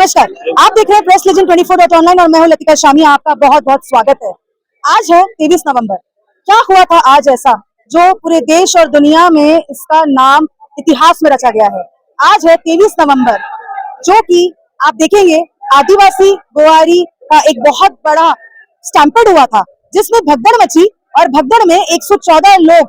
नमस्कार, आप देख रहे हैं प्रेस लेजेंड 24.online और मैं हूं लतिका शामी। आपका बहुत बहुत स्वागत है। आज है 23 नवंबर। क्या हुआ था आज ऐसा जो पूरे देश और दुनिया में इसका नाम इतिहास में रचा गया है। आज है 23 नवंबर, जो कि आप देखेंगे आदिवासी गोवारी का एक बहुत बड़ा स्टैम्पेड हुआ था, जिसमें भगदड़ मची और भगदड़ में 114 लोग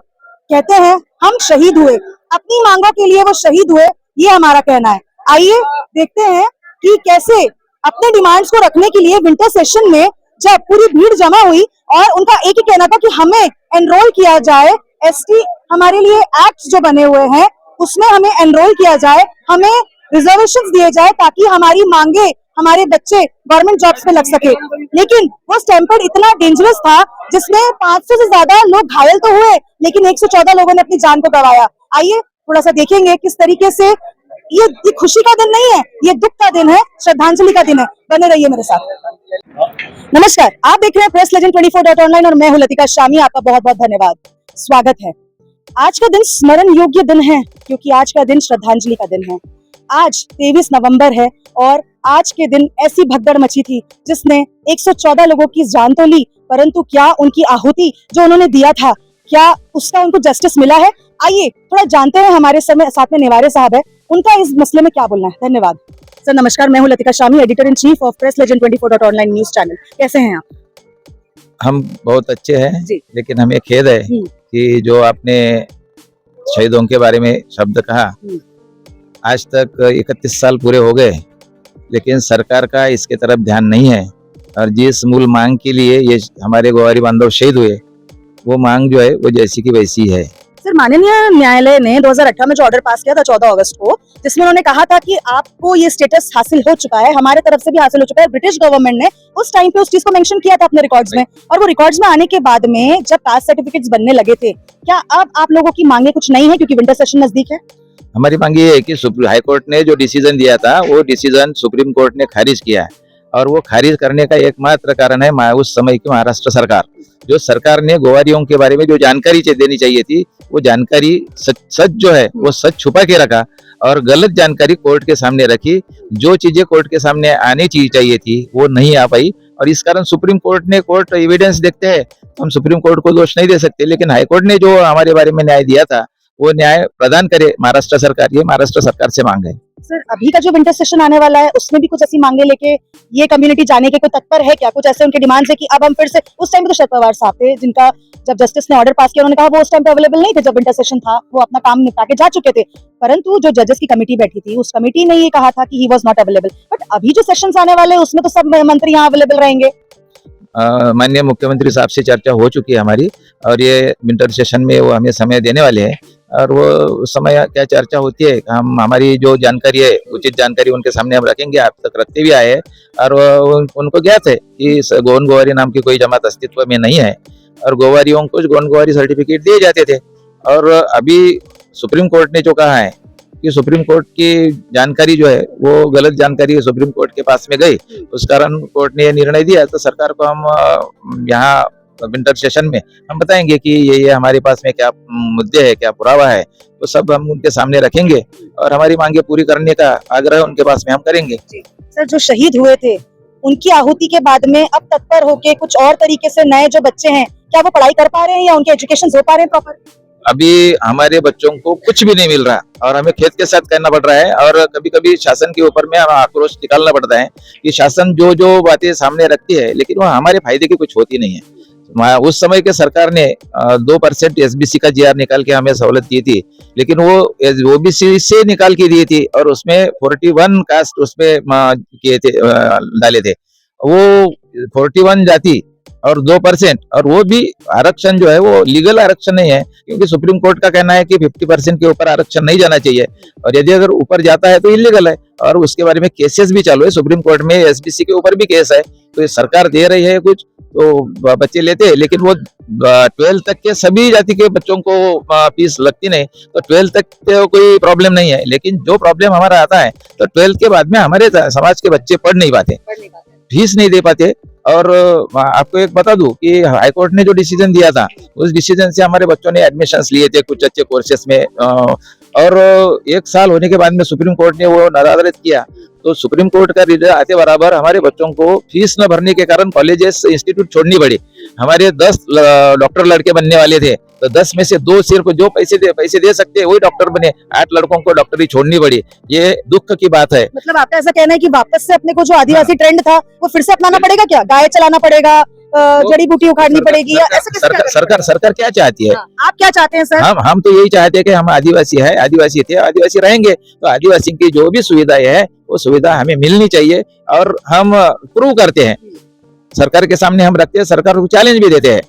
कहते हैं हम शहीद हुए, अपनी मांगों के लिए वो शहीद हुए, ये हमारा कहना है। आइए देखते हैं कि कैसे अपने डिमांड्स को रखने के लिए विंटर सेशन में जब पूरी भीड़ जमा हुई और उनका एक ही कहना था कि हमें एनरोल किया जाए, एसटी हमारे लिए एक्ट जो बने हुए हैं उसमें हमें एनरोल किया जाए, हमें रिजर्वेशंस दिए जाए ताकि हमारी मांगे, हमारे बच्चे गवर्नमेंट जॉब्स में लग सके। लेकिन वो स्टैम्पेड इतना डेंजरस था जिसमें 500 से ज्यादा लोग घायल तो हुए, लेकिन 114 लोगों ने अपनी जान को गंवाया। आइए थोड़ा सा देखेंगे किस तरीके से ये खुशी का दिन नहीं है, ये दुख का दिन है, श्रद्धांजलि का दिन है। बने रहिए मेरे साथ। नमस्कार, आप देख रहे हैं प्रेस लेजेंड 24.online और मैं हूं लतिका शामी। आपका बहुत बहुत धन्यवाद, स्वागत है। आज का दिन स्मरण योग्य दिन है क्योंकि आज का दिन श्रद्धांजलि का दिन है। आज 23 नवंबर है और आज के दिन ऐसी भगदड़ मची थी जिसने 114 लोगों की जान तो ली, परंतु क्या उनकी आहुति जो उन्होंने दिया था, क्या उसका उनको जस्टिस मिला है? आइए थोड़ा जानते हैं। हमारे साथ में निवारे साहब है, उनका इस मसले में क्या बोलना है। धन्यवाद सर। नमस्कार, मैं हूं Latika Shami, editor in chief of press legend 24.online news channel. कैसे हैं आप? हम बहुत अच्छे हैं, लेकिन हमें खेद है कि जो आपने शहीदों के बारे में शब्द कहा, आज तक 31 साल पूरे हो गए, लेकिन सरकार का इसके तरफ ध्यान नहीं है। और जिस मूल मांग के लिए ये हमारे गोवारी बांधव शहीद हुए, वो मांग जो है वो जैसी की वैसी है। सर, माननीय न्यायालय ने 2018 में जो ऑर्डर पास किया था 14 अगस्त को, जिसमें उन्होंने कहा था कि आपको ये स्टेटस हासिल हो चुका है, हमारे तरफ से भी हासिल हो चुका है। ब्रिटिश गवर्नमेंट ने उस टाइम पे उस चीज को मेंशन किया था अपने रिकॉर्ड्स में, और वो रिकॉर्ड्स में आने के बाद में जब कास्ट सर्टिफिकेट्स बनने लगे थे, क्या अब आप लोगों की मांगे कुछ नहीं है क्योंकि विंटर सेशन नजदीक है? हमारी मांग ये है कि हाई कोर्ट ने जो डिसीजन दिया था, वो डिसीजन सुप्रीम कोर्ट ने खारिज किया है, और वो खारिज करने का एकमात्र कारण है उस समय की महाराष्ट्र सरकार। जो सरकार ने गोवारियों के बारे में जो जानकारी देनी चाहिए थी, वो जानकारी सच जो है वो सच छुपा के रखा और गलत जानकारी कोर्ट के सामने रखी। जो चीजें कोर्ट के सामने आनी चाहिए थी वो नहीं आ पाई, और इस कारण सुप्रीम कोर्ट ने कोर्ट एविडेंस देखते हैं, हम सुप्रीम कोर्ट को दोष नहीं दे सकते, लेकिन हाई कोर्ट ने जो हमारे बारे में न्याय दिया था वो न्याय प्रदान करे महाराष्ट्र सरकार। ये महाराष्ट्र सरकार से मांग है। सर, अभी का जो विंटर सेशन आने वाला है उसमें भी कुछ ऐसी मांगे लेके ये कम्युनिटी जाने के कोई तत्पर है क्या? कुछ ऐसे उनके डिमांड्स है कि अब हम फिर से, उस टाइम तो शरद पवार साहब थे जिनका जब जस्टिस ने ऑर्डर पास किया, उन्होंने कहा वो उस टाइम पे अवेलेबल नहीं थे जब विंटर सेशन था, वो अपना काम निपटा के जा चुके थे, परंतु जो जजेस की कमेटी बैठी थी उस कमेटी ने ये कहा था कि he was not available. But अभी जो सेशंस आने वाले हैं उसमें तो सब मंत्री यहाँ अवेलेबल रहेंगे। माननीय मुख्यमंत्री साहब से चर्चा हो चुकी है हमारी, और ये विंटर सेशन में वो हमें समय देने वाले हैं, और वो समय क्या चर्चा होती है, हम हमारी जो जानकारी है उचित जानकारी उनके सामने हम रखेंगे। आप तक रखते भी आए हैं, और उनको ज्ञात है कि गोवन गोवारी नाम की कोई जमात अस्तित्व में नहीं है, और गोवारियों को गोवन गोवारी सर्टिफिकेट दिए जाते थे। और अभी सुप्रीम कोर्ट ने जो कहा है कि सुप्रीम कोर्ट की जानकारी जो है वो गलत जानकारी सुप्रीम कोर्ट के पास में गई, उस कारण कोर्ट ने यह निर्णय दिया। तो सरकार को हम यहाँ विंटर सेशन में हम बताएंगे कि ये हमारे पास में क्या मुद्दे है, क्या पुरावा है, तो सब हम उनके सामने रखेंगे, और हमारी मांगे पूरी करने का आग्रह उनके पास में हम करेंगे। सर, जो शहीद हुए थे उनकी आहुति के बाद में अब तत्पर होके कुछ और तरीके से नए जो बच्चे हैं, क्या वो पढ़ाई कर पा रहे हैं या उनके एजुकेशन हो पा रहे हैं प्रॉपर? अभी हमारे बच्चों को कुछ भी नहीं मिल रहा, और हमें खेद के साथ कहना पड़ रहा है, और कभी कभी शासन के ऊपर में हमें आक्रोश निकालना पड़ता है कि शासन जो बातें सामने रखती है, लेकिन वो हमारे फायदे की कुछ होती नहीं है। उस समय के सरकार ने 2% एसबीसी का जीआर निकाल के हमें सहूलत की थी, लेकिन वो ओबीसी से निकाल के दी थी, और उसमें 41 कास्ट उसमें किए थे, डाले थे। वो 41 जाति और 2%, और वो भी आरक्षण जो है वो लीगल आरक्षण नहीं है, क्योंकि सुप्रीम कोर्ट का कहना है कि 50% के ऊपर आरक्षण नहीं जाना चाहिए, और यदि अगर ऊपर जाता है तो इलीगल है, और उसके बारे में केसेस भी चालू है सुप्रीम कोर्ट में। एसबीसी के ऊपर भी केस है, तो ये सरकार दे रही है कुछ तो बच्चे लेते हैं, लेकिन वो 12 तक के सभी जाति के बच्चों को फीस लगती नहीं, तो 12 तक तो कोई प्रॉब्लम नहीं है। लेकिन जो प्रॉब्लम हमारा आता है तो 12 के बाद में हमारे समाज के बच्चे पढ़ नहीं पाते, फीस नहीं दे पाते। और आपको एक बता दूं कि हाई कोर्ट ने जो डिसीजन दिया था, उस डिसीजन से हमारे बच्चों ने एडमिशंस लिए थे कुछ अच्छे कोर्सेस में, और 1 साल होने के बाद में सुप्रीम कोर्ट ने वो नदारद किया, तो सुप्रीम कोर्ट का रिजल्ट आते बराबर हमारे बच्चों को फीस न भरने के कारण कॉलेजेस इंस्टीट्यूट छोड़नी पड़ी। हमारे 10 डॉक्टर लड़के बनने वाले थे, तो 10 में से 2 सिर्फ जो पैसे दे सकते हैं वही डॉक्टर बने, 8 लड़कों को डॉक्टरी छोड़नी पड़ी। ये दुख की बात है। मतलब आपका ऐसा कहना है कि वापस से अपने को जो आदिवासी ट्रेंड था वो फिर से अपनाना पड़ेगा क्या? गाय चलाना पड़ेगा, जड़ी बूटी उखाड़नी पड़ेगी, या ऐसे कैसे क्या करेंगे? सरकार क्या चाहती है? हाँ, आप क्या चाहते हैं सर? हम तो यही चाहते हैं कि हम आदिवासी है, आदिवासी थे, आदिवासी रहेंगे, तो आदिवासी की जो भी सुविधाएं है वो सुविधा हमें मिलनी चाहिए। और हम प्रूव करते हैं, सरकार के सामने हम रखते हैं, सरकार को चैलेंज भी देते हैं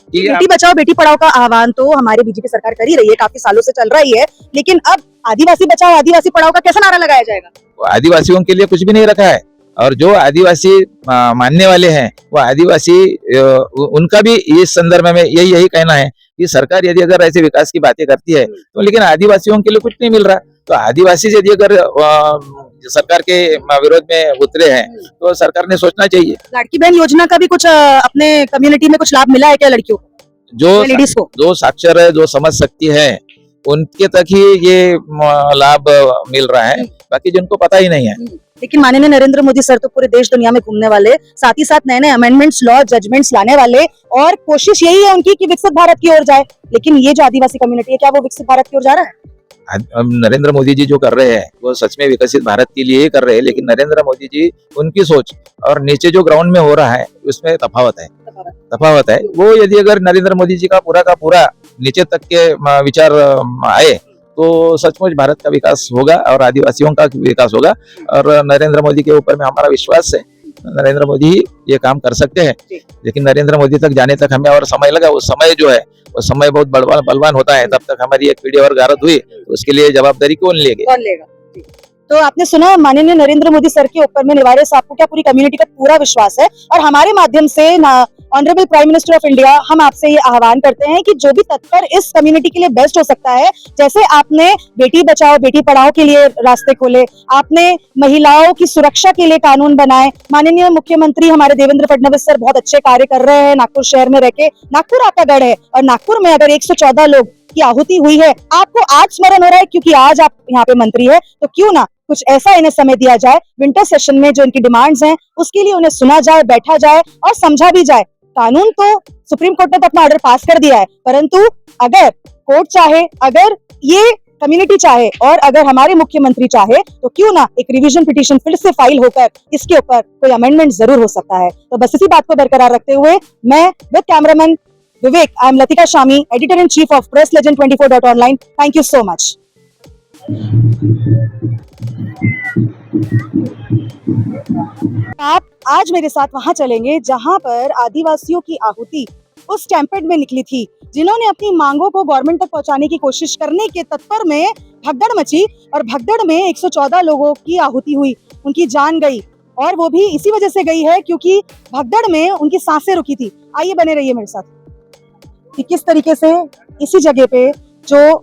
कि बेटी बचाओ बेटी पढ़ाओ का आह्वान तो हमारी बीजेपी सरकार कर ही रही है, काफी सालों से चल रही है, लेकिन अब आदिवासी बचाओ आदिवासी पढ़ाओ का कैसा नारा लगाया जाएगा? आदिवासियों के लिए कुछ भी नहीं रखा है। और जो आदिवासी मानने वाले हैं वो आदिवासी, उनका भी इस संदर्भ में यही कहना है कि सरकार यदि अगर ऐसे विकास की बातें करती है तो लेकिन आदिवासियों के लिए कुछ नहीं मिल रहा। तो आदिवासी यदि अगर सरकार के विरोध में उतरे हैं तो सरकार ने सोचना चाहिए। लाड़की बहन योजना का भी कुछ अपने कम्युनिटी में कुछ लाभ मिला है क्या लड़कियों को, लेडीज को? जो साक्षर है, जो समझ सकती है, उनके तक ही ये लाभ मिल रहा है, बाकी जिनको पता ही नहीं है। लेकिन माननीय नरेंद्र मोदी सर तो पूरे देश दुनिया में घूमने वाले, साथ ही साथ नए नए अमेंडमेंट्स, लॉ, जजमेंट्स लाने वाले, और कोशिश यही है उनकी कि विकसित भारत की ओर जाए। लेकिन ये जो आदिवासी कम्युनिटी है, क्या वो विकसित भारत की ओर जा रहा है? नरेंद्र मोदी जी जो कर रहे हैं वो सच में विकसित भारत के लिए ही कर रहे हैं, लेकिन नरेंद्र मोदी जी उनकी सोच और नीचे जो ग्राउंड में हो रहा है उसमें तफावत है। वो यदि अगर नरेंद्र मोदी जी का पूरा नीचे तक के विचार आए तो सचमुच भारत का विकास होगा और आदिवासियों का विकास होगा। और नरेंद्र मोदी के ऊपर में हमारा विश्वास है, नरेंद्र मोदी ये काम कर सकते हैं। लेकिन नरेंद्र मोदी तक जाने तक हमें और समय लगा। वो समय जो है वो समय बहुत बलवान होता है, तब तक हमारी एक पीढ़ी और गारद हुई तो उसके लिए जवाबदारी कौन लेगा? तो आपने सुना माननीय नरेंद्र मोदी सर के ऊपर में निवारे साहब को क्या पूरी कम्युनिटी का पूरा विश्वास है। और हमारे माध्यम से honourable prime minister of India हम आपसे ये आह्वान करते हैं कि जो भी तत्पर इस कम्युनिटी के लिए बेस्ट हो सकता है, जैसे आपने बेटी बचाओ बेटी पढ़ाओ के लिए रास्ते खोले, आपने महिलाओं की सुरक्षा के लिए कानून बनाए, माननीय मुख्यमंत्री हमारे देवेंद्र फडणवीस सर बहुत अच्छे कार्य कर रहे हैं नागपुर शहर में रहकर। नागपुर आपका गढ़ है और नागपुर में अगर 114 लोग की आहुति हुई है, आपको आज स्मरण हो रहा है क्योंकि आज आप यहाँ पे मंत्री है, तो क्यों ना कुछ ऐसा इन्हें समय दिया जाए, विंटर सेशन में जो इनकी डिमांड्स हैं उसके लिए उन्हें सुना जाए, बैठा जाए और समझा भी जाए। कानून तो सुप्रीम कोर्ट ने तो अपना ऑर्डर पास कर दिया है, परंतु अगर कोर्ट चाहे, अगर ये कम्युनिटी चाहे और अगर हमारे मुख्यमंत्री चाहे तो क्यों ना एक रिवीजन पिटीशन फिर से फाइल होकर इसके ऊपर कोई अमेंडमेंट जरूर हो सकता है। तो बस इसी बात को बरकरार रखते हुए मैं with cameraman Vivek, I am Latika Shami, Editor-in-Chief of PressLegend24.online. Thank you so much. आप आज मेरे साथ वहां चलेंगे जहां पर आदिवासियों की आहुति उस स्टैम्पेड में निकली थी, जिन्होंने अपनी मांगों को गवर्नमेंट तक पहुंचाने की कोशिश करने के तत्पर में भगदड़ मची और भगदड़ में 114 लोगों की आहुति हुई, उनकी जान गई। और वो भी इसी वजह से गई है क्योंकि भगदड़ में उनकी सांसें रुकी थी। आइए बने रहिए मेरे साथ कि किस तरीके से इसी जगह पे जो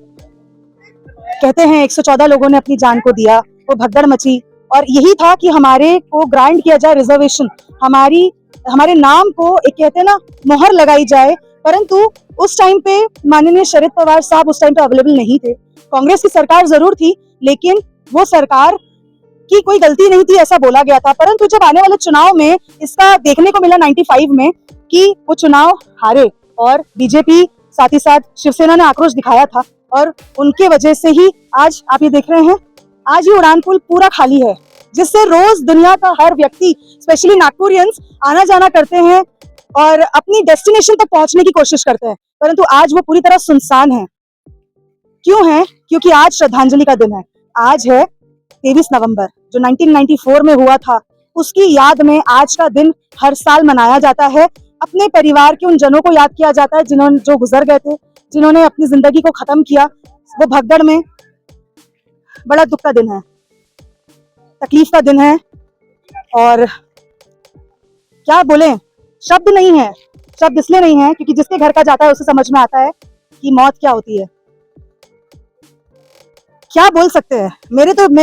कहते हैं 114 लोगों ने अपनी जान को दिया, वो भगदड़ मची। और यही था कि हमारे को ग्रांट किया जाए रिजर्वेशन, हमारे नाम को एक कहते हैं ना मोहर लगाई जाए। परंतु उस टाइम पे माननीय शरद पवार साहब उस टाइम पे अवेलेबल नहीं थे। कांग्रेस की सरकार जरूर थी, लेकिन वो सरकार की कोई गलती नहीं थी ऐसा बोला गया था। परंतु जब आने वाले चुनाव में इसका देखने को मिला 95 में कि वो चुनाव हारे और बीजेपी साथ ही साथ शिवसेना ने आक्रोश दिखाया था, और उनके वजह से ही आज आप ये देख रहे हैं, आज ये उड़ान पुल पूरा खाली है, जिससे रोज दुनिया का हर व्यक्ति स्पेशली नागपुरियंस आना जाना करते हैं और अपनी डेस्टिनेशन तक पहुंचने की कोशिश करते हैं। परंतु आज वो पूरी तरह सुनसान है। क्यों है? क्योंकि आज श्रद्धांजलि का दिन है। आज है 23 नवंबर, जो 1994 में हुआ था, उसकी याद में आज का दिन हर साल मनाया जाता है। अपने परिवार के उन जनों को याद किया जाता है जो गुजर गए थे, जिन्होंने अपनी जिंदगी को खत्म किया वो भगदड़ में। बड़ा दुख का दिन है, तकलीफ का दिन है, और क्या बोले, शब्द नहीं है। शब्द इसलिए नहीं है क्योंकि जिसके घर का जाता है उसे समझ में आता है कि मौत क्या होती है। क्या बोल सकते हैं,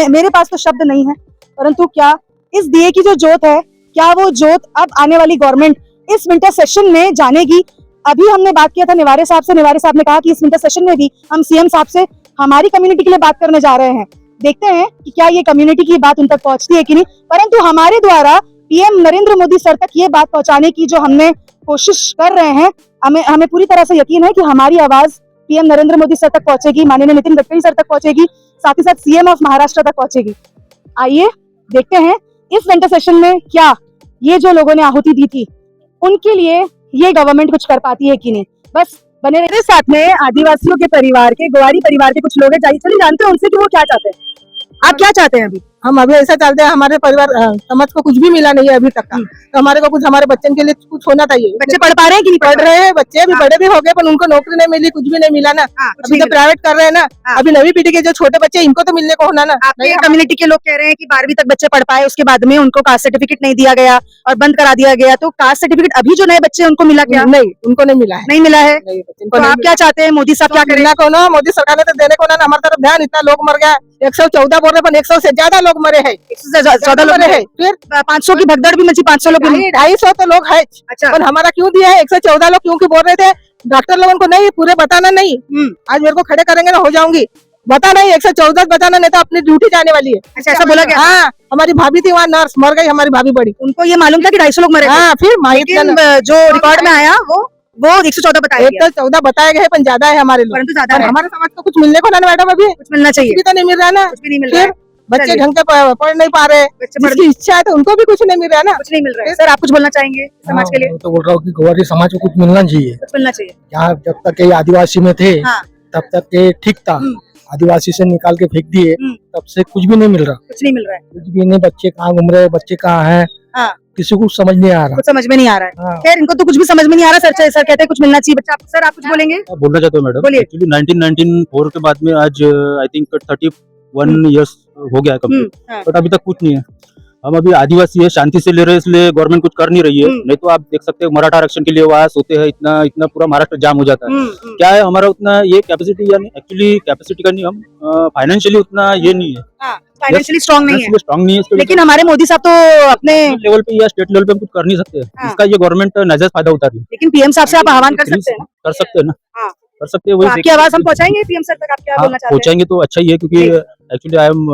मेरे पास तो शब्द नहीं है। परंतु क्या इस दिए की जो जोत है, क्या वो जोत अब आने वाली गवर्नमेंट इस विंटर सेशन में जानेगी? अभी हमने बात किया था निवारे साहब से, निवारे साहब ने कहा कि इस विंटर सेशन में भी हम सीएम साहब से हमारी कम्युनिटी के लिए बात करने जा रहे हैं। देखते हैं कि क्या ये कम्युनिटी की बात उन तक पहुंचती है कि नहीं। परंतु हमारे द्वारा पीएम नरेंद्र मोदी सर तक ये बात पहुंचाने की जो हमने कोशिश कर रहे हैं, हमें हमें पूरी तरह से यकीन है कि हमारी आवाज पीएम नरेंद्र मोदी सर तक पहुंचेगी, माननीय नितिन गडकरी सर तक पहुंचेगी, साथ ही साथ सीएम ऑफ महाराष्ट्र तक पहुंचेगी। आइए देखते हैं इस विंटर सेशन में क्या ये जो लोगों ने आहुति दी थी उनके लिए ये गवर्नमेंट कुछ कर पाती है कि नहीं। बस बने रहिए साथ में। आदिवासियों के परिवार के, ग्वारी परिवार के कुछ लोग हैं, चलिए जानते हैं उनसे कि वो क्या चाहते हैं। आप क्या चाहते हैं अभी? हम अभी ऐसा चलते हैं, हमारे परिवार समाज को कुछ भी मिला नहीं है अभी तक का, तो हमारे को कुछ हमारे बच्चों के लिए कुछ होना चाहिए। बच्चे पढ़ पा रहे हैं कि नहीं पढ़ रहे हैं बच्चे, अभी बड़े भी हो गए पर उनको नौकरी नहीं मिली, कुछ भी नहीं मिला ना। अभी तो प्राइवेट कर रहे हैं ना। अभी नवी पीढ़ी के जो छोटे बच्चे इनको तो मिलने को होना ना। आपके कम्युनिटी के लोग कह रहे हैं कि 12वीं तक बच्चे पढ़ पाए, उसके बाद में उनको कास्ट सर्टिफिकेट नहीं दिया गया और बंद करा दिया गया। तो कास्ट सर्टिफिकेट अभी जो नए बच्चे उनको मिला क्या? नहीं, उनको नहीं मिला है। नहीं मिला है। तो आप क्या चाहते हैं मोदी साहब क्या करें? मिलना को ना, मोदी सरकार ने तो देने को ना। हमारे तरफ ध्यान, इतना लोग मर गया, 114 बोल रहे पर 100 से ज्यादा लोग मरे हैं। 14 लोग मरे हैं। फिर 500 की भगदड़ भी मची, 500 लोग 250 तो लोग है। अच्छा, पर हमारा क्यों दिया है 114 लोग? क्योंकि बोल रहे थे डॉक्टर लोगों को नहीं पूरे बताना नहीं। आज मेरे को खड़े करेंगे ना हो जाऊंगी, बताना ही 114 बताना, नहीं तो अपनी ड्यूटी जाने वाली है। अच्छा ऐसा बोला गया? हाँ, हमारी भाभी थी वहाँ नर्स, मर गई हमारी भाभी बड़ी। उनको ये मालूम था कि 250 लोग मरे थे। हाँ, फिर लेकिन जो रिकॉर्ड में आया वो 114 बताया गया। 114 बताए गए पर ज्यादा है हमारे लोग, परंतु ज्यादा और है। हमारे समाज को कुछ मिलने को ना मैडम, अभी कुछ मिलना चाहिए, भी तो नहीं मिल रहा ना। कुछ भी नहीं मिल रहा फिर है। बच्चे चलिए। ढंग से पढ़ नहीं पा रहे, बच्चे पढ़- जिसकी इच्छा है तो उनको भी कुछ नहीं मिल रहा ना। कुछ नहीं मिल रहा है। सर आप कुछ बोलना चाहेंगे समाज के लिए? तो बोल रहा हूँ कि ग्वारी समाज को कुछ मिलना चाहिए। कुछ मिलना चाहिए। यहाँ जब तक ये आदिवासी में थे हाँ। तब तक ये ठीक था, आदिवासी से निकाल के फेंक दिए, तब से कुछ भी नहीं मिल रहा। कुछ नहीं मिल रहा है। कुछ भी नहीं, बच्चे कहाँ घूम रहे हैं, बच्चे कहाँ हैं, हाँ। किसी को समझ नहीं आ रहा। कुछ समझ में नहीं आ रहा है। हाँ। खैर इनको तो कुछ भी समझ में नहीं आ रहा। सर कहते हैं कुछ मिलना चाहिए बच्चा। सर आप कुछ बोलेंगे? बोलना चाहता हूँ मैडम, बोलिए। एक्चुअली 1994 के बाद में आज आई थिंक 31 इयर्स हो गया है कंप्लीट, हाँ। बट अभी तक कुछ नहीं है। हम अभी आदिवासी है, शांति से ले रहे हैं, इसलिए गवर्नमेंट कुछ कर नहीं रही है। नहीं तो आप देख सकते हैं मराठा आरक्षण के लिए वहाँ सोते हैं, इतना इतना पूरा महाराष्ट्र जाम हो जाता है। क्या है हमारा उतना ये कैपेसिटी, यानी एक्चुअली कैपेसिटी का नहीं, हम फाइनेंशियली उतना ये नहीं है, फाइनेंशियली स्ट्रांग नहीं है। स्ट्रांग नहीं है इसके लेकिन हमारे मोदी साहब तो अपने लेवल पे या स्टेट लेवल पे हम कुछ कर नहीं सकते। हाँ। इसका ये गवर्नमेट नाजायज फायदा उठा रही है। लेकिन पीएम साहब से आप आह्वान कर सकते हैं ना? कर सकते हैं ना, हाँ। कर सकते हैं। तो वही आपकी आवाज हम पहुंचाएंगे पीएम सर तक। आप क्या बोलना चाहते हैं? पहुंचाएंगे तो अच्छा ही है, क्योंकि actually I am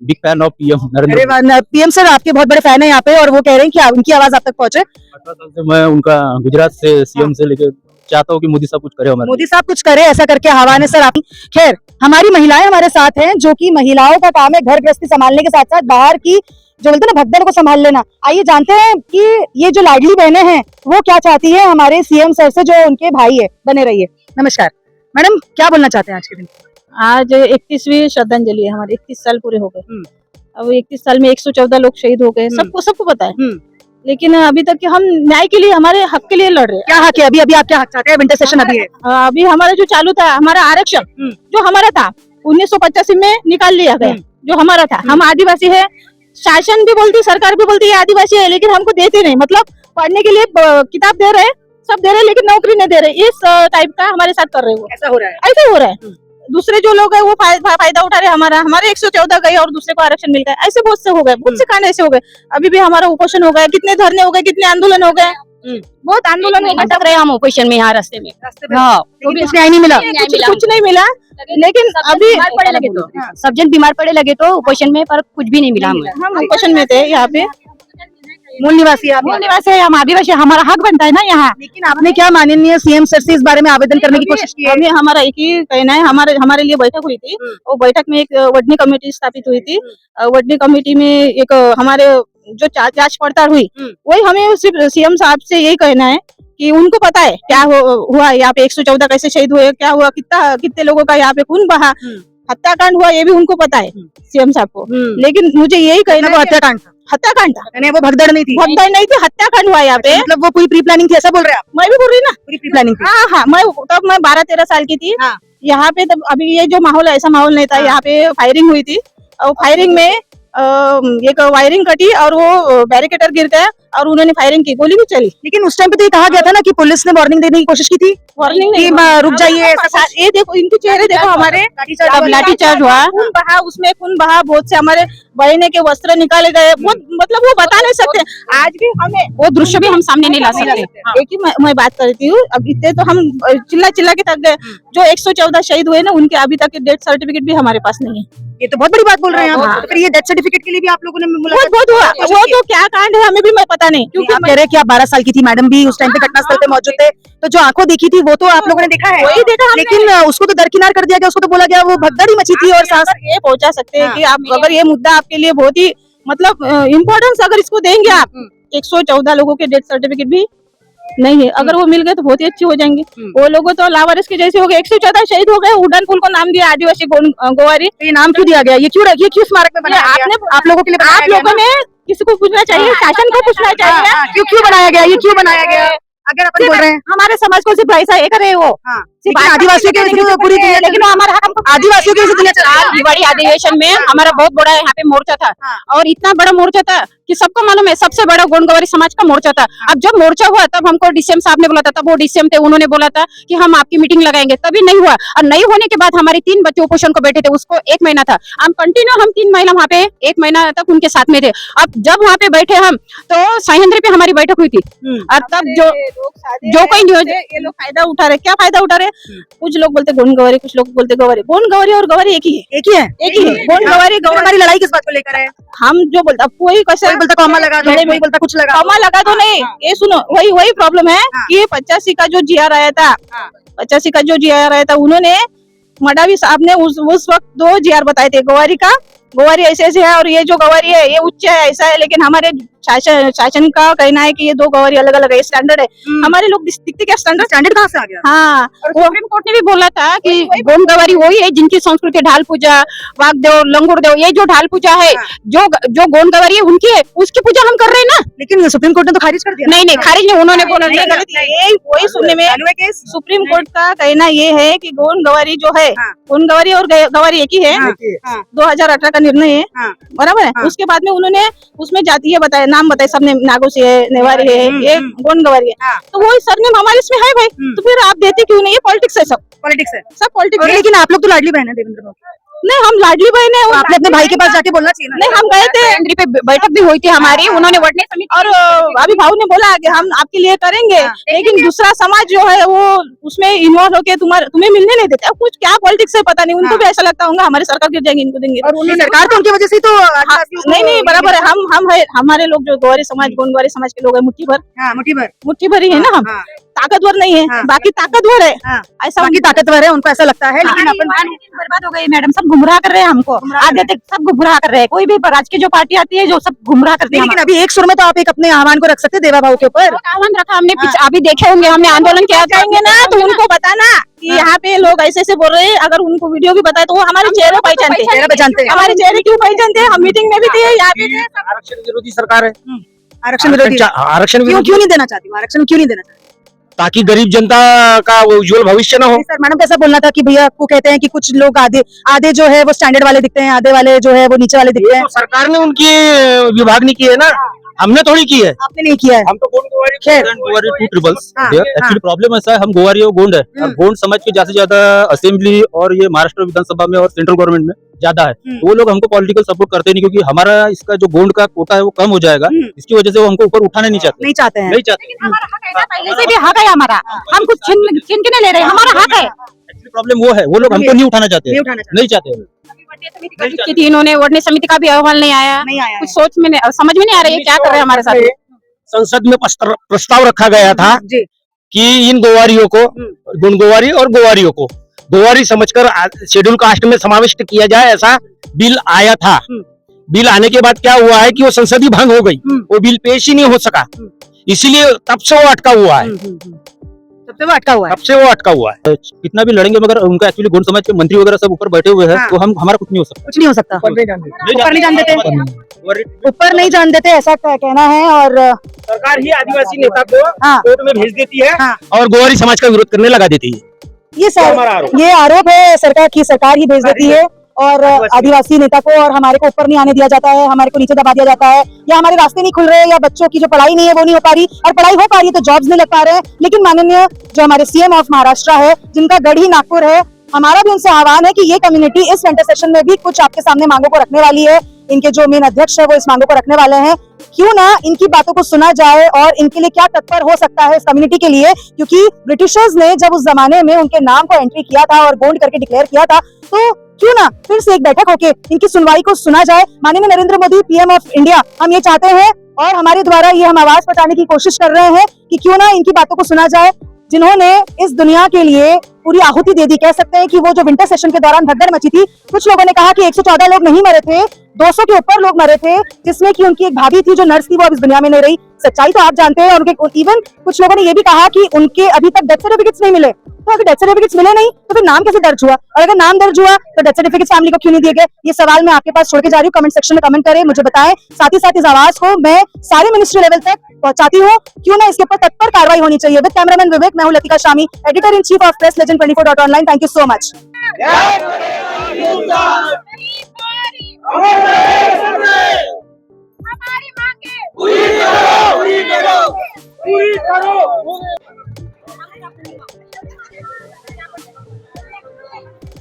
big fan of PM Narendra अरे वाह, पीएम सर आपके बहुत बड़े फैन है यहाँ पे और वो कह रहे हैं कि उनकी आवाज आप तक पहुंचे। 18 साल से मैं उनका गुजरात से सीएम से लेके चाहता हूँ कि मोदी साहब कुछ करे हमारे। मोदी साहब कुछ करे, ऐसा करके आह्वान है सर आप। खैर हमारी महिलाएं हमारे साथ हैं, जो कि महिलाओं का काम है घर गृहस्थी संभालने के साथ साथ बाहर की जो बोलते हैं ना भगदड़ को संभाल लेना। आइए जानते हैं कि ये जो लाडली बहनें हैं वो क्या चाहती है हमारे सीएम सर से, जो उनके भाई है। बने रहिए। नमस्कार मैडम, क्या बोलना चाहते हैं आज के दिन? आज 31वीं श्रद्धांजलि है हमारे। 31 साल पूरे हो गए। अब 31 साल में 114 लोग शहीद हो गए, सबको पता है। लेकिन अभी तक कि हम न्याय के लिए, हमारे हक के लिए लड़ रहे हैं। क्या हक है अभी? अभी आप क्या हक चाहते हैं? विंटर सेशन अभी है। अभी हमारा जो चालू था, हमारा आरक्षण जो हमारा था 1985 में निकाल लिया गया, जो हमारा था। हम आदिवासी है, शासन भी बोलती, सरकार भी बोलती है आदिवासी है, लेकिन हमको देते नहीं। मतलब पढ़ने के लिए किताब दे रहे हैं, सब दे रहे हैं, लेकिन नौकरी नहीं दे रहे। इस टाइप का हमारे साथ कर रहे हो। ऐसा हो रहा है। ऐसा ही हो रहा है। दूसरे जो लोग है वो फायदा उठा रहे हैं हमारे 114 गए और दूसरे को आरक्षण मिल गया। ऐसे बहुत से हो गए, बहुत से कांड ऐसे हो गए। अभी भी हमारा उपोषण हो गया, कितने धरने हो गए, कितने आंदोलन हो गए, बहुत आंदोलन हो अटक रहे हम उपोषण में यहाँ रास्ते में। हाँ, लेकिन कुछ न्याय नहीं मिला। कुछ नहीं मिला। लेकिन अभी बीमार पड़े लगे तो सब जन बीमार पड़े लगे तो उपोषण में, पर कुछ भी नहीं मिला हमें। हम उपोषण में थे यहाँ पे। मूल निवासी आप? मूल निवासी है हम, आदिवासी, हमारा हक बनता है ना यहाँ। लेकिन आपने क्या माननीय सीएम सर से इस बारे में आवेदन करने की कोशिश की है? अभी हमारा एक ही कहना है, हमारे लिए बैठक हुई थी। वो बैठक में एक वडनी कमेटी स्थापित हुई थी। वडनी कमेटी में एक हमारे जो जांच पड़ताल हुई, वही हमें सिर्फ सीएम साहब से यही कहना है कि उनको पता है क्या हुआ यहाँ पे, 114 कैसे शहीद हुए, क्या हुआ, कितने लोगों का यहाँ पे खून बहा, हत्याकांड हुआ, ये भी उनको पता है सीएम साहब को। लेकिन मुझे यही कहना है, हत्याकांड था, यानी वो भगदड़ नहीं थी? भगदड़ नहीं थी, हत्याकांड हुआ यहाँ पे। मतलब वो पूरी प्री प्लानिंग थी, ऐसा बोल रहे हैं आप? मैं भी बोल रही ना, पूरी प्री प्लानिंग थी। हाँ, मैं 12-13 साल की थी यहाँ पे। तब अभी ये जो माहौल है, ऐसा माहौल नहीं था। यहाँ पे फायरिंग हुई थी और फायरिंग में एक वायरिंग कटी और वो बैरिकेटर गिर गया और उन्होंने फायरिंग की, गोली भी चली। लेकिन उस टाइम पे तो ये कहा गया था ना कि पुलिस ने वार्निंग देने की कोशिश की थी, वार्निंग नहीं, रुक जाइए। ये देखो इनके चेहरे देखो, हमारे अब लाठीचार्ज हुआ, खून बहा, उसमें खून बहा, बहुत से हमारे बहने के वस्त्र निकाले गए। बहुत मतलब वो बता नहीं सकते। आज भी हमें वो दृश्य भी हम सामने नहीं ला सकते। एक ही मैं बात करती हूँ, अब इतने तो हम चिल्ला के थक गए। जो 114 शहीद हुए ना, उनके अभी तक डेथ सर्टिफिकेट भी हमारे पास नहीं है। ये तो बहुत बड़ी बात बोल रहे हैं आप। तो फिर ये डेथ सर्टिफिकेट के लिए भी आप लोगों ने मुलाकात बहुत हुआ। वो तो क्या कांड है हमें भी पता नहीं, क्योंकि आप कह रहे हैं कि आप 12 साल की थी, मैडम भी उस टाइम पे घटनास्थल पे मौजूद थे, तो जो आंखों देखी थी वो तो आप लोगों ने देखा है, वही देखा हमने। लेकिन उसको तो दरकिनार कर दिया गया, उसको तो बोला गया वो भगदड़ ही मची थी और साहस। ये पहुंचा सकते हैं कि आप अगर ये मुद्दा आपके लिए बहुत ही मतलब इम्पोर्टेंस अगर इसको देंगे आप, 114 लोगों के डेथ सर्टिफिकेट भी नहीं है, अगर वो मिल गए तो बहुत ही अच्छी हो जाएंगी। वो लोगों तो लावारिस के जैसे हो गए, 114 शहीद हो गए। उड़ान पुल को नाम दिया आदिवासी गोवारी। तो ये नाम क्यों दिया गया, ये क्यों स्मारक में बनाया गया? आपने आप लोगों के लिए आप लोगों ने किसी को पूछना चाहिए, शासन को पूछना चाहिए क्यों बनाया गया, ये क्यों बनाया गया? अगर अपन बोल रहे हैं हमारे समाज को सिर्फ ऐसा ये करे वो लेकिन आदिवासियों के वजह से पूरी दुनिया लेकिन वो हमारा हमको आदिवासियों की वजह से दुनिया चला रही है। दिवाली अधिवेशन में हमारा बहुत बड़ा यहाँ पे मोर्चा था और इतना बड़ा मोर्चा था कि सबको मालूम है सबसे बड़ा गोंडगवारी समाज का मोर्चा था। अब जब मोर्चा हुआ तब हमको डीसीएम साहब ने बोला था, तब वो डीसीएम थे, उन्होंने बोला था कि हम आपकी मीटिंग लगाएंगे, तभी नहीं हुआ। और नहीं होने के बाद हमारे 3 बच्चे उपोषण को बैठे थे, उसको 1 महीना था, हम कंटिन्यू हम 3 महीना वहाँ पे 1 महीना तक उनके साथ में थे। अब जब वहाँ पे बैठे हम तो सह्याद्री पे हमारी बैठक हुई थी और तब जो कोई ये लोग फायदा उठा रहे, क्या फायदा उठा रहे? कुछ लोग बोलते गोंड गवारी, कुछ लोग बोलते गवारी। गोंड गवारी और गवारी एक ही है, एक ही है। गोंड गवारी हमारी लड़ाई किस बात को लेकर है? हम जो बोलता कोई कैसे कोई बोलता कॉमा लगा दो, कोई बोलता कुछ लगा दो। कॉमा लगा दो नहीं, ये सुनो वही प्रॉब्लम है कि 85 का जो जीआर आया था, 85 का जो जीआर आया था, उन्होंने मडावी साहब ने उस वक्त 2 जीआर बताए थे। गवारी ऐसे है और ये जो गवारी है ये उच्च है, ऐसा है। लेकिन हमारे शासन का कहना है कि ये 2 गवारी अलग अलग है, स्टैंडर्ड है। हमारे लोग दिखते क्या स्टैंडर्ड कहाँ से आ गया? हाँ, सुप्रीम कोर्ट ने भी बोला था कि गोंड गवारी वही है जिनकी संस्कृति ढाल पूजा, वागदेव, लंगूर देव, ये जो ढाल पूजा है, जो गोंड गवारी है उनकी है, उसकी पूजा हम कर रहे हैं ना। लेकिन सुप्रीम कोर्ट ने तो खारिज कर दिया। नहीं खारिज नहीं, उन्होंने बोला ये वही सुनने में सुप्रीम कोर्ट का कहना ये है कि गोंड गवारी जो है, गोंड गवारी और गवारी एक ही है। 2018 का निर्णय है, बराबर है। उसके बाद में उन्होंने उसमें जाति बताया, नाम बताए, सबने नागो से है, नेवारी है, ये गोंड गवारी है, तो वो सरनेम हमारे इसमें है भाई। तो फिर आप देते क्यों नहीं? ये पॉलिटिक्स है, सब पॉलिटिक्स है। लेकिन आप लोग तो लाडली बहन है देवेंद्र बाबू। नहीं, हम लाडली बहन है। आपने अपने भाई के पास जाके बोलना चाहिए ना। नहीं, हम गए थे, एंट्री पे बैठक भी हुई थी हमारी, उन्होंने वटने समिति और अभी भाऊ ने बोला कि हम आपके लिए करेंगे, लेकिन दूसरा समाज जो है वो उसमें इन्वॉल्व होके तुम्हें मिलने नहीं देते। अब कुछ क्या पॉलिटिक्स है पता नहीं, उनको भी ऐसा लगता होगा हमारे सरकार गिर जाएंगे, इनको देंगे। और सरकार तो उनकी वजह से तो नहीं बराबर है। हम है, हमारे लोग जो गवारी समाज, गोंडवारी समाज के लोग है, मुट्ठी भर ही है ना। हम ताकतवर नहीं है, बाकी ताकतवर है, ऐसा बाकी ताकतवर है, उनको ऐसा लगता है। लेकिन अपन बर्बाद हो गई मैडम, सब गुमराह कर रहे हैं हमको, आधे तक सब गुमराह कर रहे हैं। कोई भी आज की जो पार्टी आती है जो सब गुमराह करती है। लेकिन अभी एक सुर में तो आप एक अपने आह्वान को रख सकते हैं देवा भाऊ के ऊपर। आह्वान रखा हमने, अभी देखे होंगे, हमने आंदोलन किया जाएंगे ना, तो उनको बताना कि यहाँ पे लोग ऐसे ऐसे बोल रहे हैं। अगर उनको वीडियो भी बताए तो वो हमारे चेहरे पहचानते हैं। हमारे चेहरे क्यों पहचानते हैं? हम मीटिंग में भी थे, यहाँ पे थे। आरक्षण विरोधी सरकार है। आरक्षण विरोधी आरक्षण क्यों नहीं देना चाहती? आरक्षण क्यों नहीं देना चाहती? ताकि गरीब जनता का वो उज्जवल भविष्य न हो। सर, मैडम कैसा बोलना था कि भैया को कहते हैं कि कुछ लोग आधे जो है वो स्टैंडर्ड वाले दिखते हैं, आधे वाले जो है वो नीचे वाले दिखते हैं। तो सरकार ने उनकी विभागनी की है ना, हमने थोड़ी की है। आपने नहीं किया है। हम तो गोंड खैर, गोवारी 2 ट्रिबल्स। हाँ, एक्चुअली प्रॉब्लम ऐसा है, हम गोवारी और गोंड है, और गोंड समाज के ज्यादा से ज्यादा असेंबली और ये महाराष्ट्र विधानसभा में और सेंट्रल गवर्नमेंट में ज्यादा है। तो वो लोग हमको पॉलिटिकल सपोर्ट करते नहीं, क्योंकि हमारा इसका जो गोंड का कोटा है वो कम हो जाएगा, इसकी वजह से वो हमको ऊपर उठाना नहीं चाहते हैं। हमारा हक है ना, पहले से भी हक है हमारा, हम कुछ छीन के नहीं ले रहे, हमारा हक है। एक्चुअली प्रॉब्लम वो है, वो लोग हमको नहीं उठाना चाहते, नहीं चाहते। की थी इन्होंने, वटने समिति का भी अहवाल नहीं आया, कुछ सोच में समझ में नहीं आ रही है क्या कर रहे हैं हमारे साथ। संसद में प्रस्ताव रखा गया था कि इन गोवारियों को, गोंडगोवारी और गोवारियों को गोवारी समझकर शेड्यूल कास्ट में समाविष्ट किया जाए, ऐसा बिल आया था। बिल आने के बाद क्या हुआ है कि वो संसदीय भंग हो गई, वो बिल पेश ही नहीं हो सका, इसीलिए तब से वो अटका हुआ है। तब से वो अटका हुआ है। कितना भी लड़ेंगे मगर उनका एक्चुअली गोंड समाज के मंत्री वगैरह सब ऊपर बैठे हुए हैं, तो हम हमारा कुछ नहीं हो सकता। कुछ नहीं हो सकता, ऊपर नहीं जान देते, ऊपर नहीं जान देते, ऐसा कहना है। और सरकार ही आदिवासी नेता को कोर्ट में भेज देती है और गोवारी समाज का विरोध करने लगा देती है। ये आरोप है सरकार की, सरकार ही भेज देती है और आदिवासी नेता को और हमारे को ऊपर नहीं आने दिया जाता है, हमारे को नीचे दबा दिया जाता है, या हमारे रास्ते नहीं खुल रहे, या बच्चों की जो पढ़ाई नहीं है वो नहीं हो पा रही, और पढ़ाई हो पा रही है तो जॉब्स नहीं लग पा रहे हैं। लेकिन माननीय जो हमारे सीएम ऑफ महाराष्ट्र है, जिनका गढ़ ही नागपुर है, हमारा भी उनसे आह्वान है कि ये कम्युनिटी इस विंटर सेशन में भी कुछ आपके सामने मांगों को रखने वाली है। इनके जो मेन अध्यक्ष है वो इस मांगों को रखने वाले हैं। क्यों ना इनकी बातों को सुना जाए और इनके लिए क्या तत्पर हो सकता है इस कम्युनिटी के लिए, क्योंकि ब्रिटिशर्स ने जब उस जमाने में उनके नाम को एंट्री किया था और गोंड करके डिक्लेयर किया था, तो क्यों ना फिर से एक बैठक होके इनकी सुनवाई को सुना जाए। माननीय Narendra Modi PM of India, हम ये चाहते हैं और हमारे द्वारा ये हम आवाज बताने की कोशिश कर रहे हैं कि क्यों ना इनकी बातों को सुना जाए, जिन्होंने इस दुनिया के लिए पूरी आहुति दे दी। कह सकते हैं कि वो जो विंटर सेशन के दौरान भगदड़ मची थी, कुछ लोगों ने कहा कि 114 लोग नहीं मरे थे, 200 के ऊपर लोग मरे थे, जिसमें कि उनकी एक भाभी थी जो नर्स थी, वो अब इस दुनिया में नहीं रही। सच्चाई तो आप जानते हैं। और उनके इवन कुछ लोगों ने ये भी कहा कि उनके अभी तक डेथ सर्टिफिकेट्स नहीं मिले। तो अगर डेथ सर्टिफिकेट्स मिले नहीं तो फिर नाम कैसे दर्ज हुआ, और अगर नाम दर्ज हुआ तो डेथ सर्टिफिकेट्स फैमिली को क्यों नहीं दिए गए? ये सवाल मैं आपके पास छोड़ के जा रही हूँ। कमेंट सेक्शन में कमेंट करें, मुझे बताएं। साथ ही साथ इस आवाज को मैं सारे मिनिस्ट्री लेवल तक पहुंचाती हूँ। क्यों ना इसके ऊपर तत्पर कार्रवाई होनी चाहिए। विद कैमरामैन विवेक, मैं हूं Latika Shami, editor in chief of press legend 24.online। Thank you so much.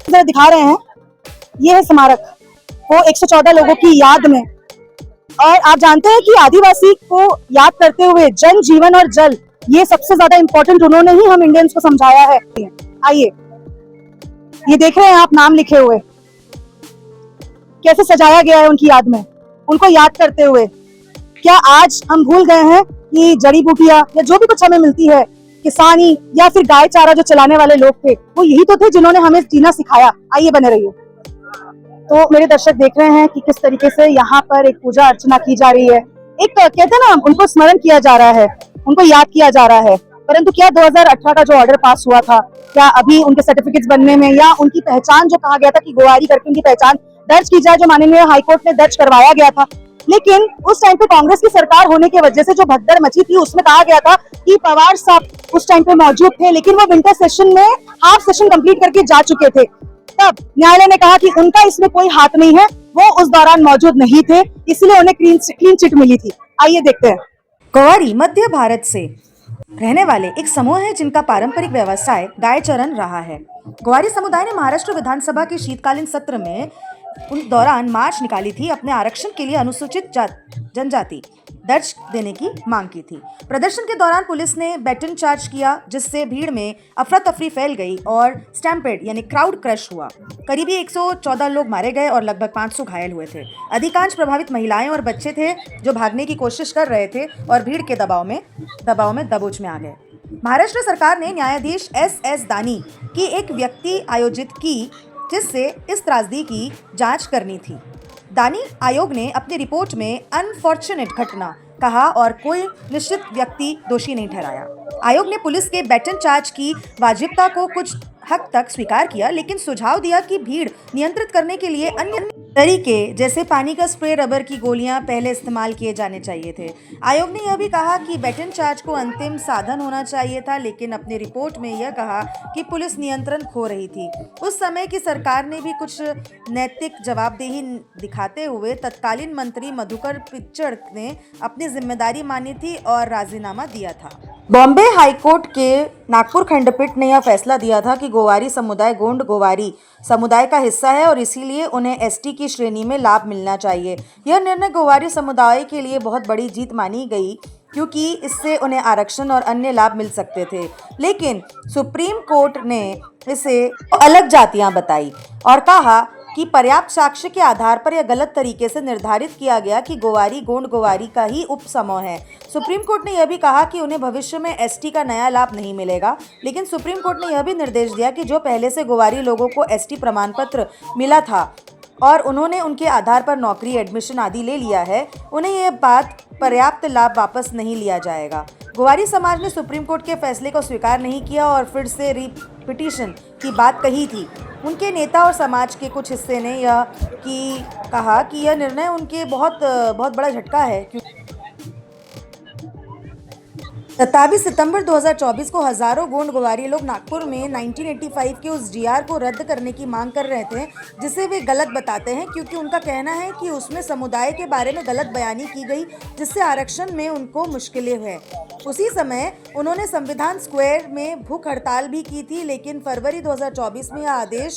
जरा दिखा रहे हैं, ये है स्मारक, वो 114 लोगों की याद में। और आप जानते हैं कि आदिवासी को याद करते हुए जन, जीवन और जल, ये सबसे ज्यादा इंपॉर्टेंट उन्होंने ही हम इंडियंस को समझाया है। आइए, ये देख रहे हैं आप नाम लिखे हुए, कैसे सजाया गया है उनकी याद में, उनको याद करते हुए। क्या आज हम भूल गए हैं कि जड़ी बूटियां या जो भी कुछ हमें मिलती है, किसानी या फिर गाय चारा जो चलाने वाले लोग थे, वो यही तो थे जिन्होंने हमें जीना सिखाया। आइए, बने रहिए। तो मेरे दर्शक देख रहे हैं कि किस तरीके से यहाँ पर एक पूजा अर्चना की जा रही है। एक कहते हैं ना, उनको स्मरण किया जा रहा है, उनको याद किया जा रहा है। परंतु क्या 2018 का जो ऑर्डर पास हुआ था, क्या अभी उनके सर्टिफिकेट्स बनने में या उनकी पहचान जो कहा गया था कि गोवारी करके उनकी पहचान दर्ज की जाए, जो माननीय हाईकोर्ट में दर्ज करवाया गया था, लेकिन उस टाइम पे कांग्रेस की सरकार होने की वजह से जो भगदड़ मची थी, उसमें कहा गया था कि पवार साहब उस टाइम पे मौजूद थे, लेकिन वो विंटर सेशन में हाफ सेशन कंप्लीट करके जा चुके थे। तब न्यायालय ने कहा कि उनका इसमें कोई हाथ नहीं है, वो उस दौरान मौजूद नहीं थे, इसलिए उन्हें क्लीन चिट मिली थी। आइए देखते हैं। गोवारी मध्य भारत से रहने वाले एक समूह है जिनका पारंपरिक व्यवसाय गाय चरण रहा है। गोवारी समुदाय ने महाराष्ट्र विधानसभा के शीतकालीन सत्र में उन दौरान मार्च निकाली थी, अपने आरक्षण के लिए अनुसूचित जनजाति दर्ज देने की मांग की थी। प्रदर्शन के दौरान पुलिस ने बैटन चार्ज किया, जिससे भीड़ में अफरा तफरी फैल गई और स्टैम्पेड यानी क्राउड क्रश हुआ। करीबी 114 लोग मारे गए और लगभग 500 घायल हुए थे। अधिकांश प्रभावित महिलाएं और बच्चे थे जो भागने की कोशिश कर रहे थे और भीड़ के दबाव में दबोच में आ गए। महाराष्ट्र सरकार ने न्यायाधीश SS दानी की एक व्यक्ति आयोजित की, जिससे इस त्रासदी की जांच करनी थी। दानी आयोग ने अपनी रिपोर्ट में अनफॉर्चुनेट घटना कहा और कोई निश्चित व्यक्ति दोषी नहीं ठहराया। आयोग ने पुलिस के बैटन चार्ज की वाजिबता को कुछ हद तक स्वीकार किया, लेकिन सुझाव दिया कि भीड़ नियंत्रित करने के लिए अन्य तरीके जैसे पानी का स्प्रे, रबर की गोलियां पहले इस्तेमाल किए जाने चाहिए थे। आयोग ने यह भी कहा कि बैटन चार्ज को अंतिम साधन होना चाहिए था, लेकिन अपनी रिपोर्ट में यह कहा कि पुलिस नियंत्रण खो रही थी। उस समय की सरकार ने भी कुछ नैतिक जवाबदेही दिखाते हुए तत्कालीन मंत्री मधुकर पिक्चर ने अपनी जिम्मेदारी मानी थी और राजीनामा दिया था। बॉम्बे हाईकोर्ट के नागपुर खंडपीठ ने यह फैसला दिया था कि गोवारी समुदाय गोंड गोवारी समुदाय का हिस्सा है और इसीलिए उन्हें ST की श्रेणी में लाभ मिलना चाहिए। यह निर्णय गोवारी समुदाय के लिए बहुत बड़ी जीत मानी गई, क्योंकि इससे उन्हें आरक्षण और अन्य लाभ मिल सकते थे। लेकिन सुप्रीम कोर्ट ने इसे अलग जातियां बताई और कहा कि पर्याप्त साक्ष्य के आधार पर यह गलत तरीके से निर्धारित किया गया कि गोवारी गोंड गोवारी का ही उप समूह है। सुप्रीम कोर्ट ने यह भी कहा कि उन्हें भविष्य में ST का नया लाभ नहीं मिलेगा, लेकिन सुप्रीम कोर्ट ने यह भी निर्देश दिया कि जो पहले से गोवारी लोगों को ST प्रमाण पत्र मिला था और उन्होंने उनके आधार पर नौकरी, एडमिशन आदि ले लिया है, उन्हें यह बात पर्याप्त लाभ वापस नहीं लिया जाएगा। गोवारी समाज ने सुप्रीम कोर्ट के फैसले को स्वीकार नहीं किया और फिर से रिपिटिशन की बात कही थी। उनके नेता और समाज के कुछ हिस्से ने यह कहा कि यह निर्णय उनके बहुत बड़ा झटका है। 27 सितंबर 2024 को हजारों गोंड गोवारी लोग नागपुर में 1985 के उस GR को रद्द करने की मांग कर रहे थे, जिसे वे गलत बताते हैं, क्योंकि उनका कहना है कि उसमें समुदाय के बारे में गलत बयानी की गई, जिससे आरक्षण में उनको मुश्किलें हुई। उसी समय उन्होंने संविधान स्क्वायर में भूख हड़ताल भी की थी, लेकिन फरवरी 2024 में यह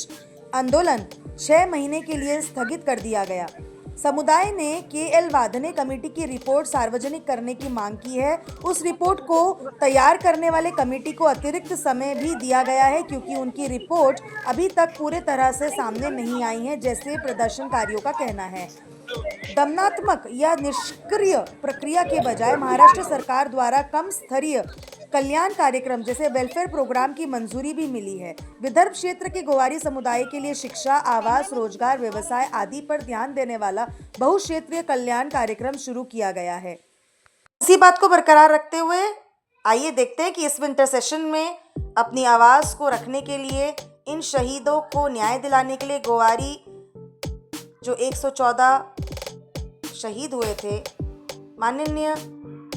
आंदोलन 6 महीने के लिए स्थगित कर दिया गया। समुदाय ने केएल वाधने कमेटी की रिपोर्ट सार्वजनिक करने की मांग की है। उस रिपोर्ट को तैयार करने वाले कमेटी को अतिरिक्त समय भी दिया गया है क्योंकि उनकी रिपोर्ट अभी तक पूरे तरह से सामने नहीं आई है, जैसे प्रदर्शनकारियों का कहना है। दमनात्मक या निष्क्रिय प्रक्रिया के बजाय महाराष्ट्र सरकार द्वारा कम स्तरीय कल्याण कार्यक्रम जैसे वेलफेयर प्रोग्राम की मंजूरी भी मिली है। विदर्भ क्षेत्र के गोवारी समुदाय के लिए शिक्षा, आवास, रोजगार, व्यवसाय आदि पर ध्यान देने वाला बहुक्षेत्रीय कल्याण कार्यक्रम शुरू किया गया है। इसी बात को बरकरार रखते हुए आइए देखते हैं कि इस विंटर सेशन में अपनी आवाज़ को रखने के लिए, इन शहीदों को न्याय दिलाने के लिए गोवारी जो 114 शहीद हुए थे, माननीय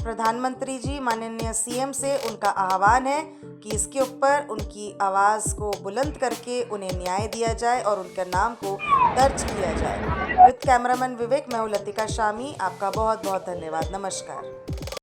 प्रधानमंत्री जी, माननीय सीएम से उनका आह्वान है कि इसके ऊपर उनकी आवाज़ को बुलंद करके उन्हें न्याय दिया जाए और उनके नाम को दर्ज किया जाए। विद कैमरामैन विवेक, मैं हूं लतिका शामी। आपका बहुत बहुत धन्यवाद। नमस्कार।